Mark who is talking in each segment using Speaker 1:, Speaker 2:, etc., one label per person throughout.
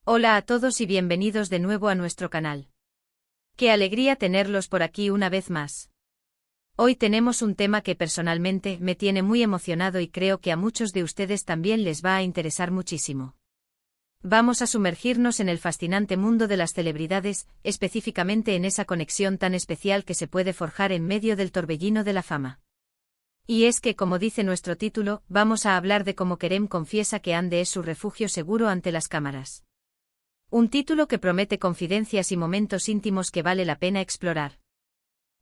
Speaker 1: Hola a todos y bienvenidos de nuevo a nuestro canal. Qué alegría tenerlos por aquí una vez más. Hoy tenemos un tema que personalmente me tiene muy emocionado y creo que a muchos de ustedes también les va a interesar muchísimo. Vamos a sumergirnos en el fascinante mundo de las celebridades, específicamente en esa conexión tan especial que se puede forjar en medio del torbellino de la fama. Y es que, como dice nuestro título, vamos a hablar de cómo Kerem confiesa que Hande es su refugio seguro ante las cámaras. Un título que promete confidencias y momentos íntimos que vale la pena explorar.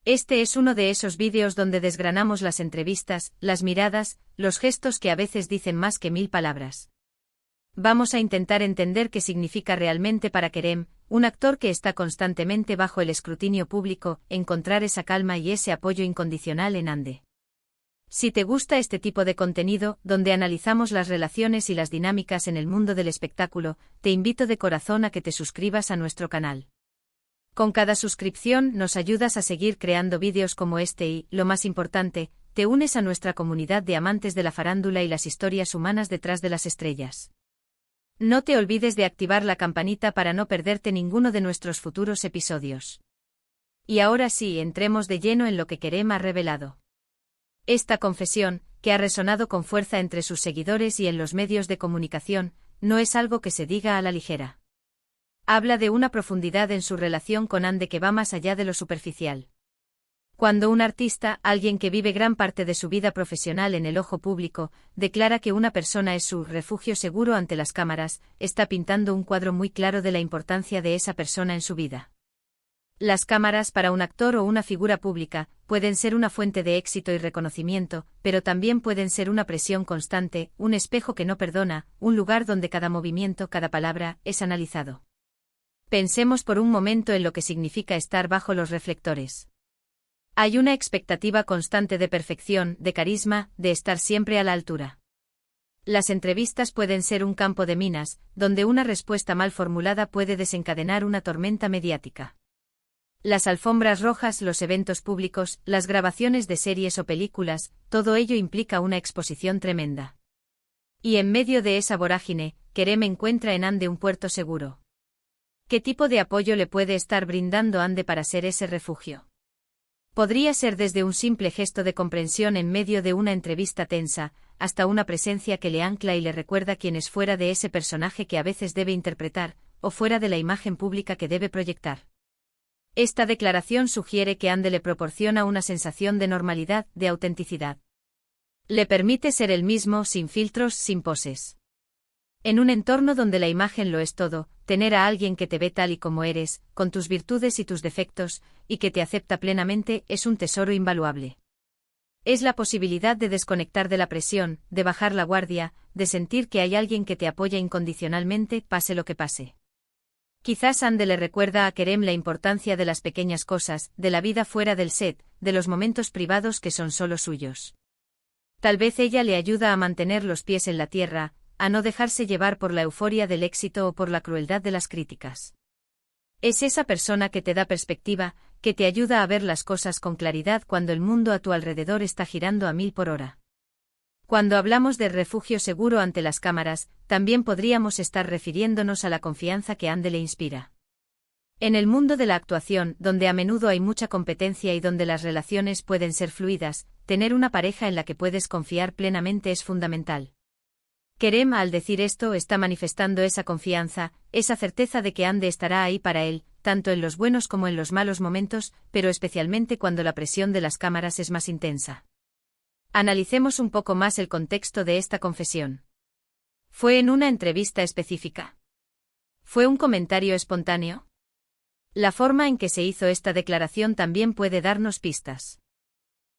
Speaker 1: Este es uno de esos vídeos donde desgranamos las entrevistas, las miradas, los gestos que a veces dicen más que 1000 palabras. Vamos a intentar entender qué significa realmente para Kerem, un actor que está constantemente bajo el escrutinio público, encontrar esa calma y ese apoyo incondicional en Hande. Si te gusta este tipo de contenido, donde analizamos las relaciones y las dinámicas en el mundo del espectáculo, te invito de corazón a que te suscribas a nuestro canal. Con cada suscripción nos ayudas a seguir creando vídeos como este y, lo más importante, te unes a nuestra comunidad de amantes de la farándula y las historias humanas detrás de las estrellas. No te olvides de activar la campanita para no perderte ninguno de nuestros futuros episodios. Y ahora sí, entremos de lleno en lo que Kerem ha revelado. Esta confesión, que ha resonado con fuerza entre sus seguidores y en los medios de comunicación, no es algo que se diga a la ligera. Habla de una profundidad en su relación con Hande que va más allá de lo superficial. Cuando un artista, alguien que vive gran parte de su vida profesional en el ojo público, declara que una persona es su refugio seguro ante las cámaras, está pintando un cuadro muy claro de la importancia de esa persona en su vida. Las cámaras para un actor o una figura pública pueden ser una fuente de éxito y reconocimiento, pero también pueden ser una presión constante, un espejo que no perdona, un lugar donde cada movimiento, cada palabra, es analizado. Pensemos por un momento en lo que significa estar bajo los reflectores. Hay una expectativa constante de perfección, de carisma, de estar siempre a la altura. Las entrevistas pueden ser un campo de minas, donde una respuesta mal formulada puede desencadenar una tormenta mediática. Las alfombras rojas, los eventos públicos, las grabaciones de series o películas, todo ello implica una exposición tremenda. Y en medio de esa vorágine, Kerem encuentra en Hande un puerto seguro. ¿Qué tipo de apoyo le puede estar brindando Hande para ser ese refugio? Podría ser desde un simple gesto de comprensión en medio de una entrevista tensa, hasta una presencia que le ancla y le recuerda quién es fuera de ese personaje que a veces debe interpretar, o fuera de la imagen pública que debe proyectar. Esta declaración sugiere que Hande le proporciona una sensación de normalidad, de autenticidad. Le permite ser el mismo, sin filtros, sin poses. En un entorno donde la imagen lo es todo, tener a alguien que te ve tal y como eres, con tus virtudes y tus defectos, y que te acepta plenamente, es un tesoro invaluable. Es la posibilidad de desconectar de la presión, de bajar la guardia, de sentir que hay alguien que te apoya incondicionalmente, pase lo que pase. Quizás Hande le recuerda a Kerem la importancia de las pequeñas cosas, de la vida fuera del set, de los momentos privados que son solo suyos. Tal vez ella le ayuda a mantener los pies en la tierra, a no dejarse llevar por la euforia del éxito o por la crueldad de las críticas. Es esa persona que te da perspectiva, que te ayuda a ver las cosas con claridad cuando el mundo a tu alrededor está girando a 1000 por hora. Cuando hablamos de refugio seguro ante las cámaras, también podríamos estar refiriéndonos a la confianza que Hande le inspira. En el mundo de la actuación, donde a menudo hay mucha competencia y donde las relaciones pueden ser fluidas, tener una pareja en la que puedes confiar plenamente es fundamental. Kerem, al decir esto, está manifestando esa confianza, esa certeza de que Hande estará ahí para él, tanto en los buenos como en los malos momentos, pero especialmente cuando la presión de las cámaras es más intensa. Analicemos un poco más el contexto de esta confesión. ¿Fue en una entrevista específica? ¿Fue un comentario espontáneo? La forma en que se hizo esta declaración también puede darnos pistas.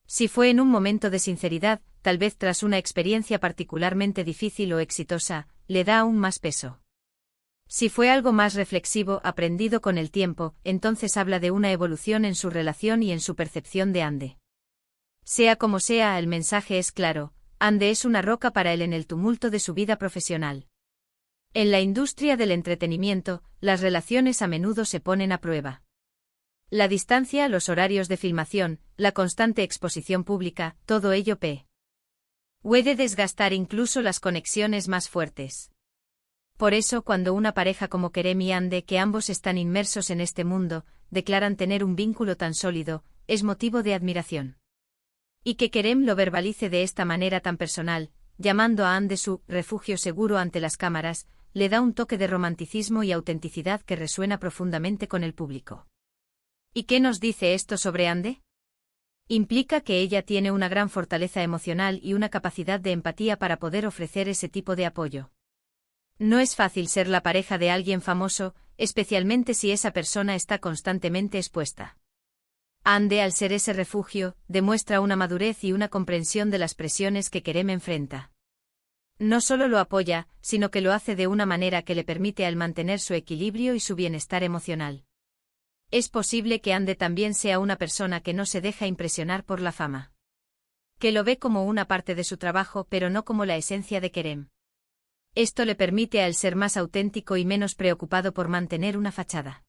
Speaker 1: Si fue en un momento de sinceridad, tal vez tras una experiencia particularmente difícil o exitosa, le da aún más peso. Si fue algo más reflexivo, aprendido con el tiempo, entonces habla de una evolución en su relación y en su percepción de Hande. Sea como sea, el mensaje es claro, Hande es una roca para él en el tumulto de su vida profesional. En la industria del entretenimiento, las relaciones a menudo se ponen a prueba. La distancia, los horarios de filmación, la constante exposición pública, todo ello puede desgastar incluso las conexiones más fuertes. Por eso, cuando una pareja como Kerem y Hande, que ambos están inmersos en este mundo, declaran tener un vínculo tan sólido, es motivo de admiración. Y que Kerem lo verbalice de esta manera tan personal, llamando a Hande su refugio seguro ante las cámaras, le da un toque de romanticismo y autenticidad que resuena profundamente con el público. ¿Y qué nos dice esto sobre Hande? Implica que ella tiene una gran fortaleza emocional y una capacidad de empatía para poder ofrecer ese tipo de apoyo. No es fácil ser la pareja de alguien famoso, especialmente si esa persona está constantemente expuesta. Hande, al ser ese refugio, demuestra una madurez y una comprensión de las presiones que Kerem enfrenta. No solo lo apoya, sino que lo hace de una manera que le permite a él mantener su equilibrio y su bienestar emocional. Es posible que Hande también sea una persona que no se deja impresionar por la fama. Que lo ve como una parte de su trabajo pero no como la esencia de Kerem. Esto le permite a él ser más auténtico y menos preocupado por mantener una fachada.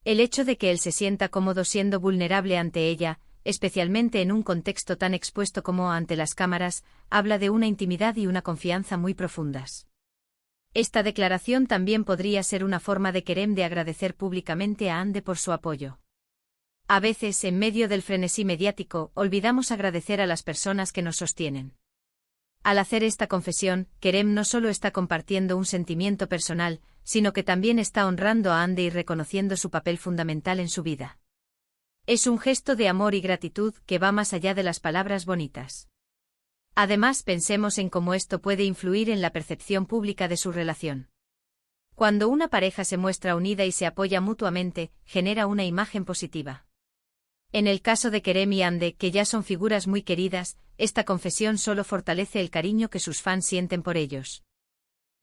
Speaker 1: El hecho de que él se sienta cómodo siendo vulnerable ante ella, especialmente en un contexto tan expuesto como ante las cámaras, habla de una intimidad y una confianza muy profundas. Esta declaración también podría ser una forma de Kerem de agradecer públicamente a Hande por su apoyo. A veces, en medio del frenesí mediático, olvidamos agradecer a las personas que nos sostienen. Al hacer esta confesión, Kerem no solo está compartiendo un sentimiento personal, sino que también está honrando a Hande y reconociendo su papel fundamental en su vida. Es un gesto de amor y gratitud que va más allá de las palabras bonitas. Además, pensemos en cómo esto puede influir en la percepción pública de su relación. Cuando una pareja se muestra unida y se apoya mutuamente, genera una imagen positiva. En el caso de Kerem y Hande, que ya son figuras muy queridas, esta confesión solo fortalece el cariño que sus fans sienten por ellos.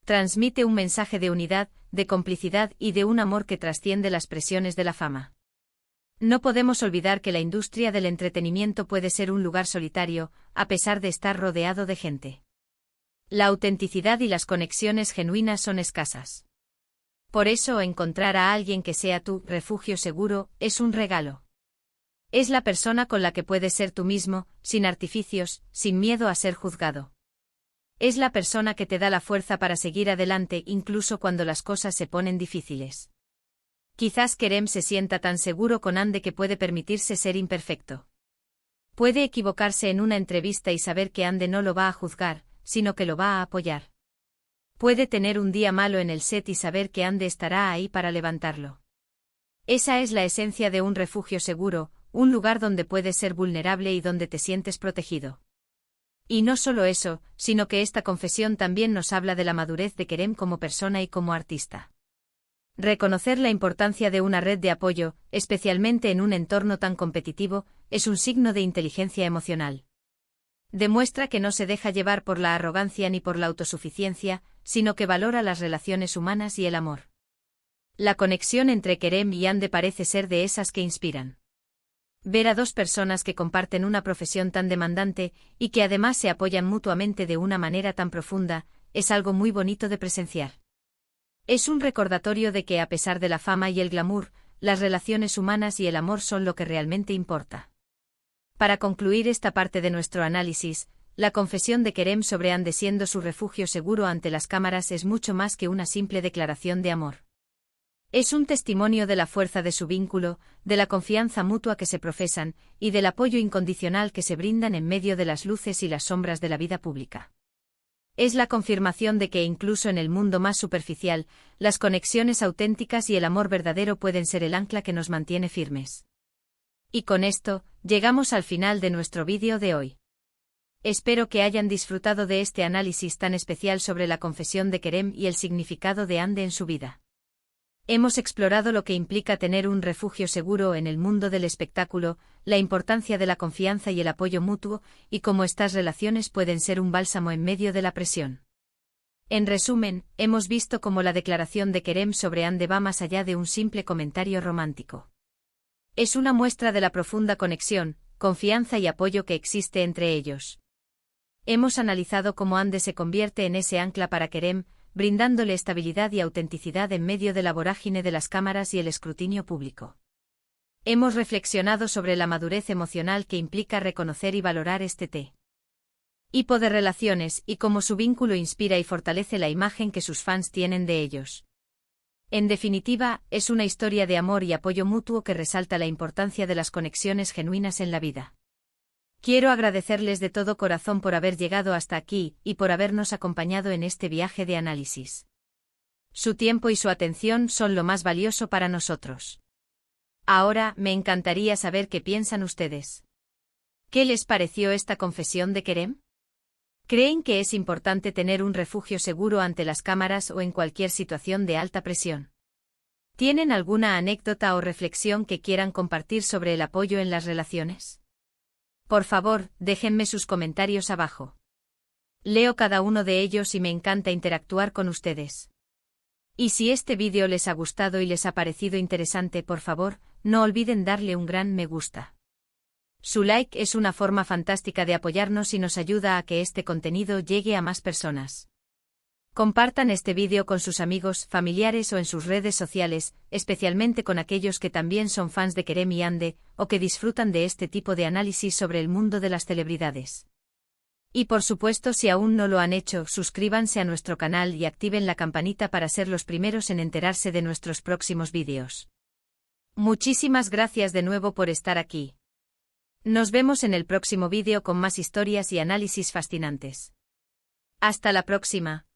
Speaker 1: Transmite un mensaje de unidad, de complicidad y de un amor que trasciende las presiones de la fama. No podemos olvidar que la industria del entretenimiento puede ser un lugar solitario, a pesar de estar rodeado de gente. La autenticidad y las conexiones genuinas son escasas. Por eso, encontrar a alguien que sea tu refugio seguro es un regalo. Es la persona con la que puedes ser tú mismo, sin artificios, sin miedo a ser juzgado. Es la persona que te da la fuerza para seguir adelante incluso cuando las cosas se ponen difíciles. Quizás Kerem se sienta tan seguro con Hande que puede permitirse ser imperfecto. Puede equivocarse en una entrevista y saber que Hande no lo va a juzgar, sino que lo va a apoyar. Puede tener un día malo en el set y saber que Hande estará ahí para levantarlo. Esa es la esencia de un refugio seguro, un lugar donde puedes ser vulnerable y donde te sientes protegido. Y no solo eso, sino que esta confesión también nos habla de la madurez de Kerem como persona y como artista. Reconocer la importancia de una red de apoyo, especialmente en un entorno tan competitivo, es un signo de inteligencia emocional. Demuestra que no se deja llevar por la arrogancia ni por la autosuficiencia, sino que valora las relaciones humanas y el amor. La conexión entre Kerem y Hande parece ser de esas que inspiran. Ver a dos personas que comparten una profesión tan demandante, y que además se apoyan mutuamente de una manera tan profunda, es algo muy bonito de presenciar. Es un recordatorio de que a pesar de la fama y el glamour, las relaciones humanas y el amor son lo que realmente importa. Para concluir esta parte de nuestro análisis, la confesión de Kerem sobre Hande siendo su refugio seguro ante las cámaras es mucho más que una simple declaración de amor. Es un testimonio de la fuerza de su vínculo, de la confianza mutua que se profesan, y del apoyo incondicional que se brindan en medio de las luces y las sombras de la vida pública. Es la confirmación de que incluso en el mundo más superficial, las conexiones auténticas y el amor verdadero pueden ser el ancla que nos mantiene firmes. Y con esto, llegamos al final de nuestro vídeo de hoy. Espero que hayan disfrutado de este análisis tan especial sobre la confesión de Kerem y el significado de Hande en su vida. Hemos explorado lo que implica tener un refugio seguro en el mundo del espectáculo, la importancia de la confianza y el apoyo mutuo, y cómo estas relaciones pueden ser un bálsamo en medio de la presión. En resumen, hemos visto cómo la declaración de Kerem sobre Hande va más allá de un simple comentario romántico. Es una muestra de la profunda conexión, confianza y apoyo que existe entre ellos. Hemos analizado cómo Hande se convierte en ese ancla para Kerem, brindándole estabilidad y autenticidad en medio de la vorágine de las cámaras y el escrutinio público. Hemos reflexionado sobre la madurez emocional que implica reconocer y valorar este tipo de relaciones y cómo su vínculo inspira y fortalece la imagen que sus fans tienen de ellos. En definitiva, es una historia de amor y apoyo mutuo que resalta la importancia de las conexiones genuinas en la vida. Quiero agradecerles de todo corazón por haber llegado hasta aquí y por habernos acompañado en este viaje de análisis. Su tiempo y su atención son lo más valioso para nosotros. Ahora, me encantaría saber qué piensan ustedes. ¿Qué les pareció esta confesión de Kerem? ¿Creen que es importante tener un refugio seguro ante las cámaras o en cualquier situación de alta presión? ¿Tienen alguna anécdota o reflexión que quieran compartir sobre el apoyo en las relaciones? Por favor, déjenme sus comentarios abajo. Leo cada uno de ellos y me encanta interactuar con ustedes. Y si este vídeo les ha gustado y les ha parecido interesante, por favor, no olviden darle un gran me gusta. Su like es una forma fantástica de apoyarnos y nos ayuda a que este contenido llegue a más personas. Compartan este vídeo con sus amigos, familiares o en sus redes sociales, especialmente con aquellos que también son fans de Kerem y Hande, o que disfrutan de este tipo de análisis sobre el mundo de las celebridades. Y por supuesto, si aún no lo han hecho, suscríbanse a nuestro canal y activen la campanita para ser los primeros en enterarse de nuestros próximos vídeos. Muchísimas gracias de nuevo por estar aquí. Nos vemos en el próximo vídeo con más historias y análisis fascinantes. Hasta la próxima.